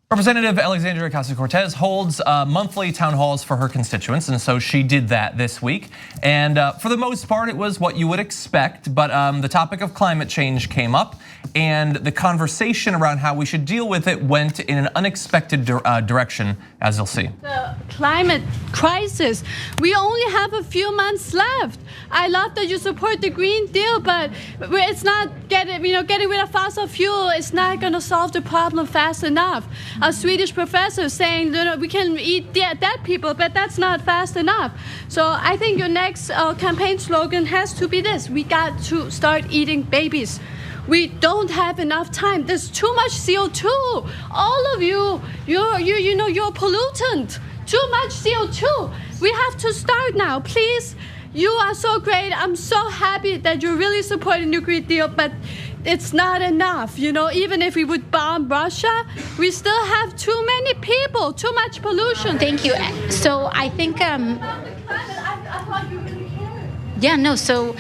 Representative Alexandria Ocasio-Cortez holds monthly town halls for her constituents, and so she did that this week. And for the most part, it was what you would expect, but the topic of climate change came up, and the conversation around how we should deal with it went in an unexpected direction, as you'll see. The climate crisis, we only have a few months left. I love that you support the Green Deal, but it's not getting rid of fossil fuel. It's not going to solve the problem fast enough. A Swedish professor saying we can eat dead people, but that's not fast enough. So I think your next campaign slogan has to be this: we got to start eating babies. We don't have enough time. There's too much CO2. All of you're a pollutant. Too much CO2. We have to start now, please. You are so great. I'm so happy that you're really supporting the Green Deal, but it's not enough. Even if we would bomb Russia, we still have too many people, too much pollution. Thank you. So I think, so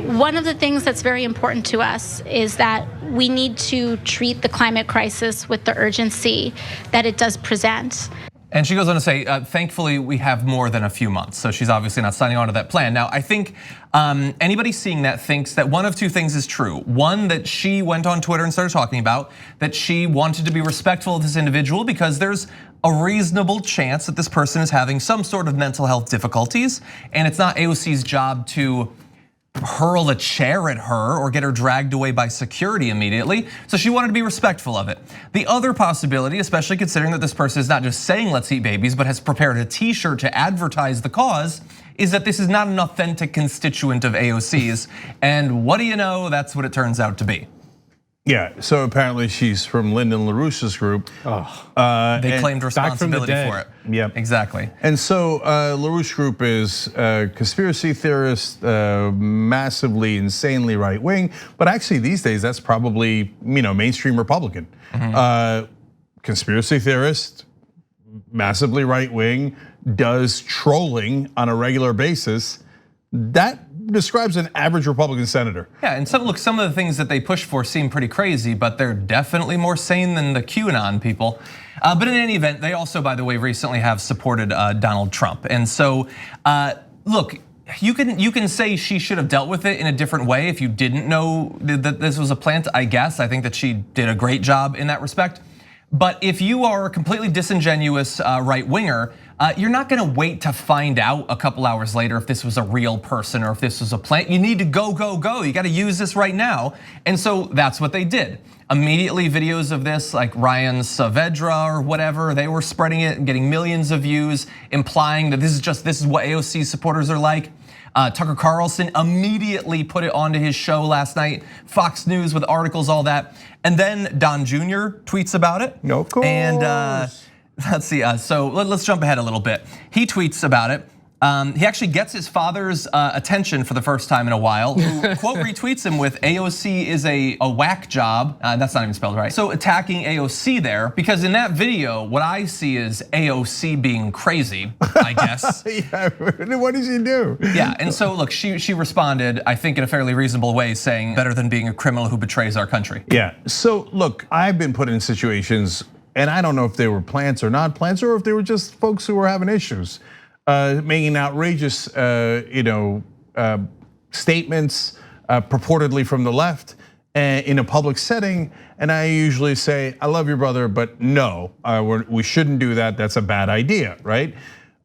one of the things that's very important to us is that we need to treat the climate crisis with the urgency that it does present. And she goes on to say, thankfully, we have more than a few months. So she's obviously not signing on to that plan. Now, I think anybody seeing that thinks that one of two things is true. One, that she went on Twitter and started talking about that she wanted to be respectful of this individual because there's a reasonable chance that this person is having some sort of mental health difficulties. And it's not AOC's job to hurl a chair at her or get her dragged away by security immediately. So she wanted to be respectful of it. The other possibility, especially considering that this person is not just saying let's eat babies, but has prepared a t-shirt to advertise the cause, is that this is not an authentic constituent of AOC's. And what do you know, that's what it turns out to be. Yeah, so apparently she's from Lyndon LaRouche's group. They claimed responsibility for it. Yeah, exactly. And so LaRouche Group is a conspiracy theorist, massively, insanely right wing. But actually these days, that's probably mainstream Republican. Conspiracy theorist, massively right wing, does trolling on a regular basis. That describes an average Republican senator. Yeah, and some of the things that they push for seem pretty crazy, but they're definitely more sane than the QAnon people. But in any event, they also, by the way, recently have supported Donald Trump. And so, look, you can say she should have dealt with it in a different way if you didn't know that this was a plant, I guess. I think that she did a great job in that respect. But if you are a completely disingenuous right winger, you're not gonna wait to find out a couple hours later if this was a real person or if this was a plant. You need to go. You gotta use this right now. And so that's what they did. Immediately videos of this, like Ryan Saavedra or whatever, they were spreading it and getting millions of views, implying that this is what AOC supporters are like. Tucker Carlson immediately put it onto his show last night, Fox News with articles, all that. And then Don Jr. tweets about it. No, of course. And let's see, so let's jump ahead a little bit. He tweets about it. He actually gets his father's attention for the first time in a while, who quote retweets him with AOC is a whack job. That's not even spelled right. So attacking AOC there, because in that video, what I see is AOC being crazy, I guess. Yeah, what did she do? Yeah, and so look, she responded, I think in a fairly reasonable way, saying better than being a criminal who betrays our country. Yeah, so look, I've been put in situations, and I don't know if they were plants or not plants, or if they were just folks who were having issues. Making outrageous statements purportedly from the left in a public setting. And I usually say, I love your brother, but no, we shouldn't do that. That's a bad idea, right?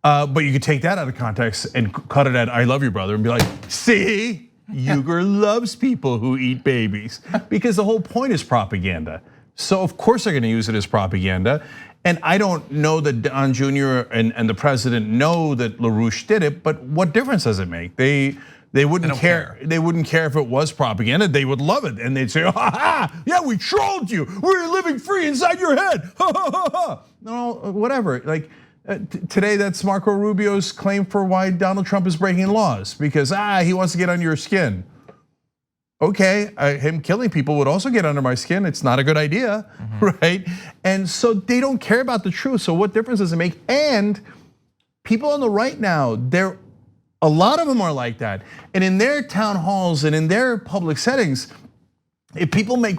But you could take that out of context and cut it at I love your brother and be like, see, Uygur loves people who eat babies. Because the whole point is propaganda. So of course they're gonna use it as propaganda. And I don't know that Don Jr. and the president know that LaRouche did it, but what difference does it make? They wouldn't care. They wouldn't care if it was propaganda. They would love it, and they'd say, "Ha yeah, we trolled you. We're living free inside your head." Ha ha ha ha. No, whatever. Like today, that's Marco Rubio's claim for why Donald Trump is breaking laws because he wants to get under your skin. Okay, him killing people would also get under my skin. It's not a good idea, right? And so they don't care about the truth. So what difference does it make? And people on the right now, a lot of them are like that. And in their town halls and in their public settings, if people make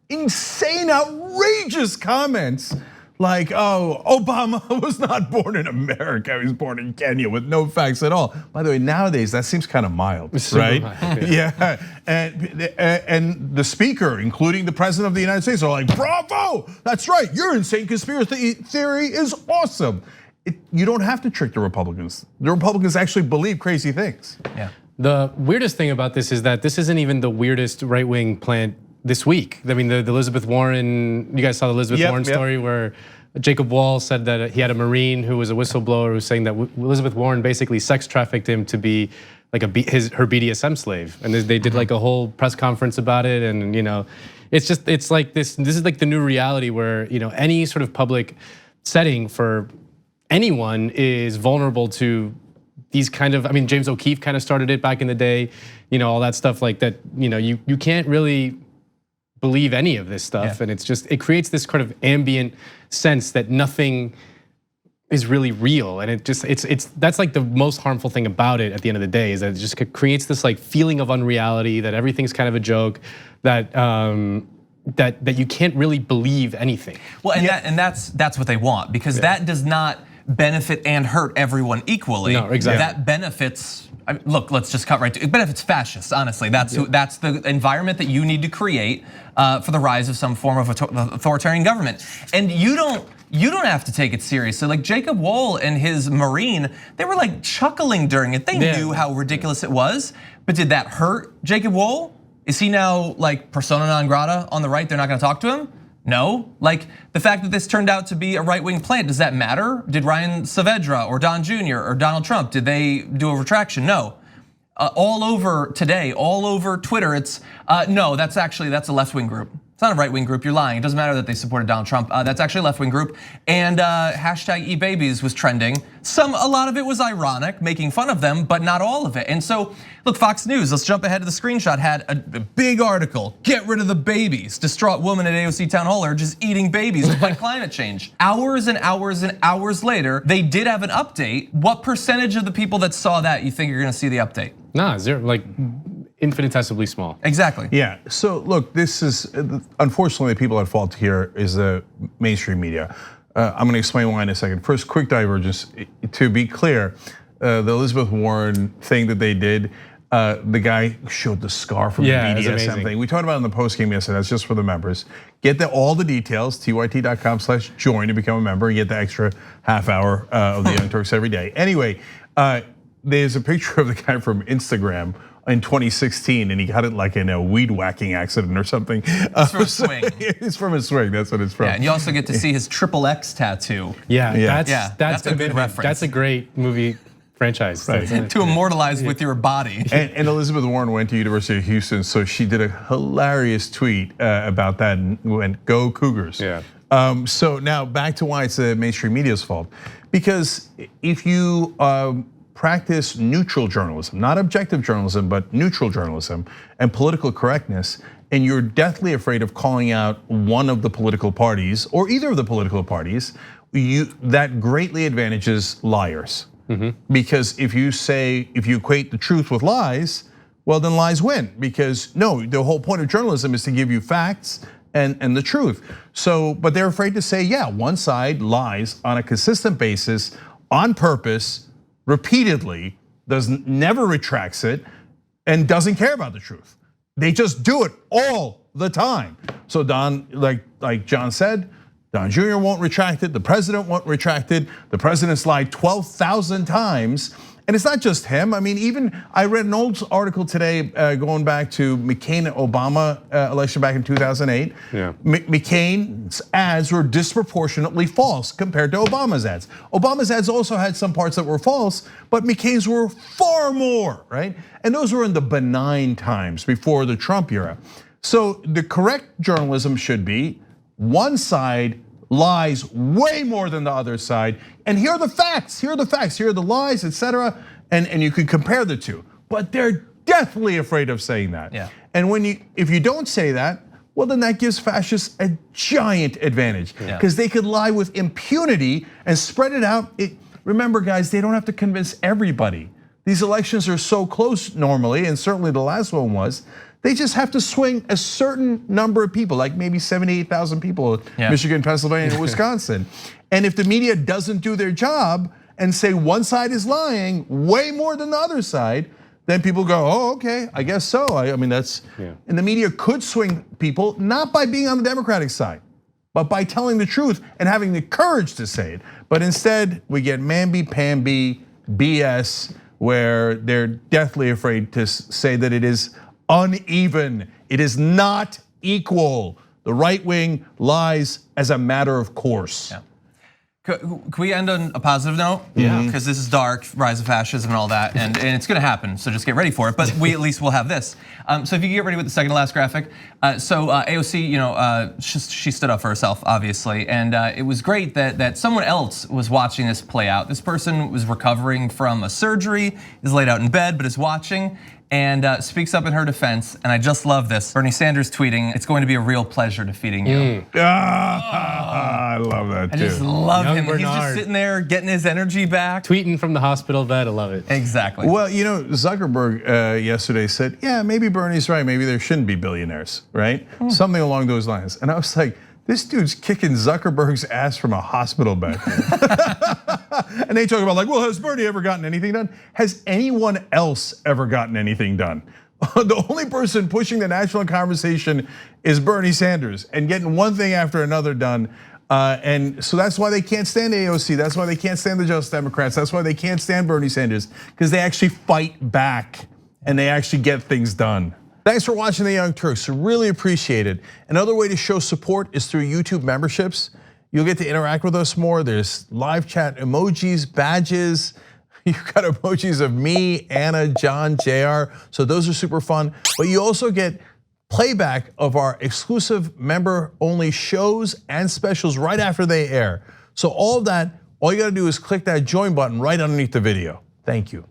insane, outrageous comments like, oh, Obama was not born in America, he was born in Kenya, with no facts at all. By the way, nowadays that seems kind of mild, right? Yeah, and the speaker, including the president of the United States, are like, bravo, that's right, your insane conspiracy theory is awesome. You don't have to trick the Republicans. The Republicans actually believe crazy things. Yeah. The weirdest thing about this is that this isn't even the weirdest right-wing plant this week. I mean, the Elizabeth Warren, you guys saw the Elizabeth Warren story where Jacob Wall said that he had a Marine who was a whistleblower who was saying that Elizabeth Warren basically sex trafficked him to be like her BDSM slave. And they did like a whole press conference about it. And it's like this is like the new reality where any sort of public setting for anyone is vulnerable to these kind of, I mean, James O'Keefe kind of started it back in the day, all that stuff like that, you can't really believe any of this stuff. And it creates this kind of ambient sense that nothing is really real. And that's like the most harmful thing about it at the end of the day, is that it just creates this like feeling of unreality, that everything's kind of a joke, that that you can't really believe anything. Well, and that's what they want, because that does not benefit and hurt everyone equally. No, exactly. That benefits, look, let's just cut right to it. It benefits fascists, honestly. That's the environment that you need to create for the rise of some form of authoritarian government. And you don't have to take it seriously. Like Jacob Wall and his Marine, they were like chuckling during it. They knew how ridiculous it was. But did that hurt Jacob Wall? Is he now like persona non grata on the right? They're not gonna talk to him? No, like the fact that this turned out to be a right-wing plant, does that matter? Did Ryan Saavedra or Don Jr. or Donald Trump, did they do a retraction? No. All over today, all over Twitter, it's no, that's a left-wing group. It's not a right-wing group, you're lying. It doesn't matter that they supported Donald Trump. That's actually a left-wing group. And hashtag eBabies was trending. A lot of it was ironic, making fun of them, but not all of it. And so, look, Fox News, let's jump ahead to the screenshot, had a big article, get rid of the babies. Distraught woman at AOC Town Hall urges eating babies to fight climate change. Hours and hours and hours later, they did have an update. What percentage of the people that saw that you think you're gonna see the update? Nah, zero, like infinitesimally small. Exactly. Yeah, so look, this is, unfortunately the people at fault here is the mainstream media. I'm gonna explain why in a second. First, quick divergence, to be clear, the Elizabeth Warren thing that they did, the guy showed the scar from the BDSM thing. We talked about it in the post game yesterday, that's just for the members. Get all the details, tyt.com/join to become a member, and get the extra half hour of the Young Turks every day. Anyway, there's a picture of the guy from Instagram in 2016, and he got it like in a weed whacking accident or something. It's from a swing. It's from a swing, that's what it's from. Yeah, and you also get to see his XXX tattoo. That's a good reference. That's a great movie franchise. Right. To immortalize with your body. And Elizabeth Warren went to University of Houston, so she did a hilarious tweet about that and went, "Go Cougars." Yeah. So now back to why it's the mainstream media's fault. Because if you practice neutral journalism, not objective journalism, but neutral journalism and political correctness, and you're deathly afraid of calling out one of the political parties or either of the political parties, that greatly advantages liars. Because if you equate the truth with lies, well then lies win. Because no, the whole point of journalism is to give you facts and the truth. So, but they're afraid to say, yeah, one side lies on a consistent basis, on purpose, repeatedly, never retracts it, and doesn't care about the truth. They just do it all the time. So Don, like John said, Don Jr. won't retract it, the president won't retract it, the president's lied 12,000 times. And it's not just him. I mean, even I read an old article today going back to McCain and Obama election back in 2008. Yeah. McCain's ads were disproportionately false compared to Obama's ads. Obama's ads also had some parts that were false, but McCain's were far more, right? And those were in the benign times before the Trump era. So the correct journalism should be one side lies way more than the other side, and here are the facts, here are the lies, etc. And you can compare the two, but they're deathly afraid of saying that. Yeah. And if you don't say that, well then that gives fascists a giant advantage, because they could lie with impunity and spread it out. Remember guys, they don't have to convince everybody. These elections are so close normally, and certainly the last one was, They just have to swing a certain number of people, like maybe 78,000 people in Michigan, Pennsylvania, and Wisconsin. And if the media doesn't do their job and say one side is lying way more than the other side, then people go, oh, okay, I guess so. I mean, that's, and the media could swing people, not by being on the Democratic side, but by telling the truth and having the courage to say it. But instead, we get mamby-pamby BS, where they're deathly afraid to say that it is uneven. It is not equal. The right wing lies as a matter of course. Yeah. Can we end on a positive note? Yeah. Because this is dark, rise of fascism and all that, and it's gonna happen, so just get ready for it. But we at least will have this. So if you can get ready with the second to last graphic. So AOC, she stood up for herself, obviously, and it was great that someone else was watching this play out. This person was recovering from a surgery, is laid out in bed, but is watching, and speaks up in her defense, and I just love this. Bernie Sanders tweeting, "It's going to be a real pleasure defeating you." I love that too. I just love him. Bernard. He's just sitting there getting his energy back. Tweeting from the hospital bed, I love it. Exactly. Well, Zuckerberg yesterday said, yeah, maybe Bernie's right. Maybe there shouldn't be billionaires, right? Something along those lines. And I was like, this dude's kicking Zuckerberg's ass from a hospital bed. And they talk about like, well, has Bernie ever gotten anything done? Has anyone else ever gotten anything done? The only person pushing the national conversation is Bernie Sanders and getting one thing after another done. And so that's why they can't stand AOC. That's why they can't stand the Justice Democrats. That's why they can't stand Bernie Sanders, because they actually fight back and they actually get things done. Thanks for watching the Young Turks, really appreciate it. Another way to show support is through YouTube memberships. You'll get to interact with us more. There's live chat emojis, badges. You've got emojis of me, Anna, John, JR. So those are super fun. But you also get playback of our exclusive member-only shows and specials right after they air. So all of that, all you gotta do is click that join button right underneath the video. Thank you.